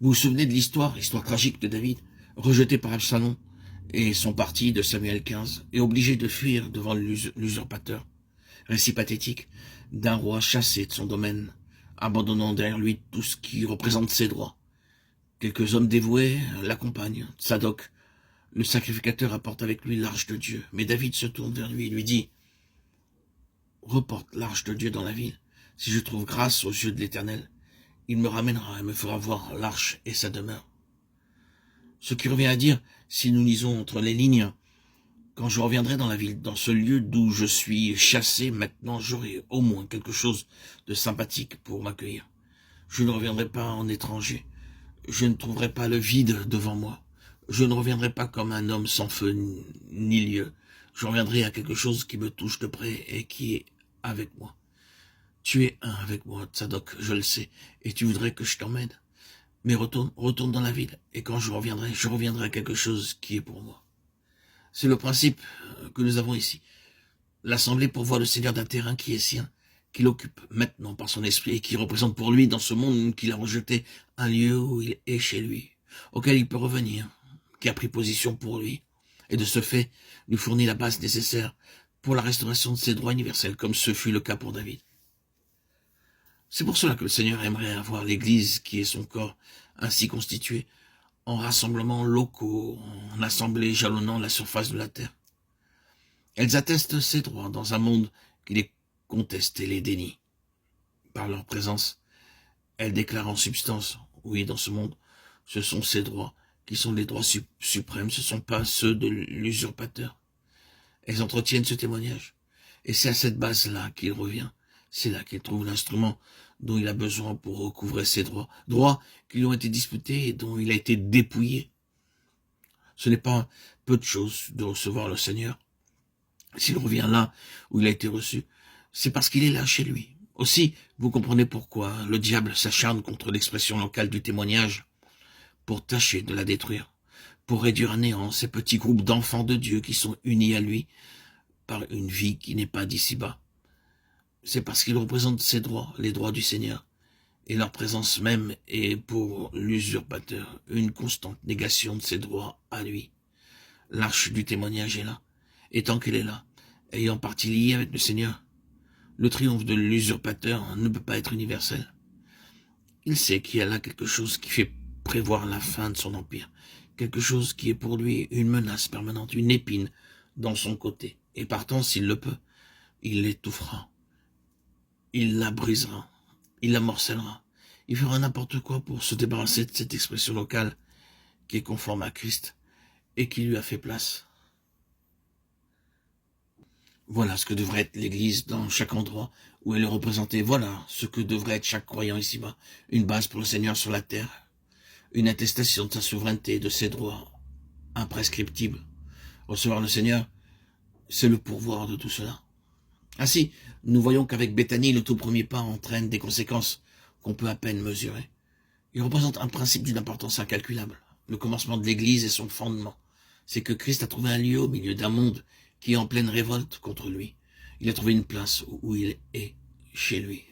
Vous vous souvenez de l'histoire tragique de David, rejeté par Absalom et son parti de Samuel 15, et obligé de fuir devant l'usurpateur. Récit pathétique d'un roi chassé de son domaine, abandonnant derrière lui tout ce qui représente ses droits. Quelques hommes dévoués l'accompagnent. Tsadok, le sacrificateur, apporte avec lui l'arche de Dieu. Mais David se tourne vers lui et lui dit « Reporte l'arche de Dieu dans la ville. Si je trouve grâce aux yeux de l'Éternel, il me ramènera et me fera voir l'arche et sa demeure. » Ce qui revient à dire, si nous lisons entre les lignes, quand je reviendrai dans la ville, dans ce lieu d'où je suis chassé, maintenant j'aurai au moins quelque chose de sympathique pour m'accueillir. Je ne reviendrai pas en étranger. Je ne trouverai pas le vide devant moi. Je ne reviendrai pas comme un homme sans feu ni lieu. Je reviendrai à quelque chose qui me touche de près et qui est avec moi. Tu es un avec moi, Tsadok, je le sais, et tu voudrais que je t'emmène. Mais retourne dans la ville, et quand je reviendrai à quelque chose qui est pour moi. C'est le principe que nous avons ici. L'Assemblée pourvoit le Seigneur d'un terrain qui est sien, qu'il occupe maintenant par son esprit et qui représente pour lui, dans ce monde qu'il a rejeté, un lieu où il est chez lui, auquel il peut revenir, qui a pris position pour lui, et de ce fait lui fournit la base nécessaire pour la restauration de ses droits universels, comme ce fut le cas pour David. C'est pour cela que le Seigneur aimerait avoir l'Église, qui est son corps, ainsi constitué, en rassemblements locaux, en assemblées jalonnant la surface de la terre. Elles attestent ses droits dans un monde qui les conteste et les dénie. Par leur présence, elles déclarent en substance, oui, dans ce monde, ce sont ses droits qui sont les droits suprêmes, ce ne sont pas ceux de l'usurpateur. Elles entretiennent ce témoignage, et c'est à cette base-là qu'il revient. C'est là qu'il trouve l'instrument dont il a besoin pour recouvrer ses droits, droits qui lui ont été disputés et dont il a été dépouillé. Ce n'est pas peu de choses de recevoir le Seigneur. S'il revient là où il a été reçu, c'est parce qu'il est là chez lui. Aussi, vous comprenez pourquoi le diable s'acharne contre l'expression locale du témoignage, pour tâcher de la détruire, pour réduire à néant ces petits groupes d'enfants de Dieu qui sont unis à lui par une vie qui n'est pas d'ici-bas. C'est parce qu'ils représentent ses droits, les droits du Seigneur, et leur présence même est pour l'usurpateur une constante négation de ses droits à lui. L'arche du témoignage est là, et tant qu'elle est là, ayant partie liée avec le Seigneur, le triomphe de l'usurpateur ne peut pas être universel. Il sait qu'il y a là quelque chose qui fait prévoir la fin de son empire, quelque chose qui est pour lui une menace permanente, une épine dans son côté, et partant, s'il le peut, il l'étouffera, il la brisera, il la morcellera, il fera n'importe quoi pour se débarrasser de cette expression locale qui est conforme à Christ et qui lui a fait place. Voilà ce que devrait être l'Église dans chaque endroit où elle est représentée. Voilà ce que devrait être chaque croyant ici-bas. Une base pour le Seigneur sur la terre. Une attestation de sa souveraineté et de ses droits imprescriptibles. Recevoir le Seigneur, c'est le pourvoir de tout cela. Ainsi, nous voyons qu'avec Béthanie, le tout premier pas entraîne des conséquences qu'on peut à peine mesurer. Il représente un principe d'une importance incalculable. Le commencement de l'Église et son fondement. C'est que Christ a trouvé un lieu au milieu d'un monde qui est en pleine révolte contre lui. Il a trouvé une place où il est chez lui.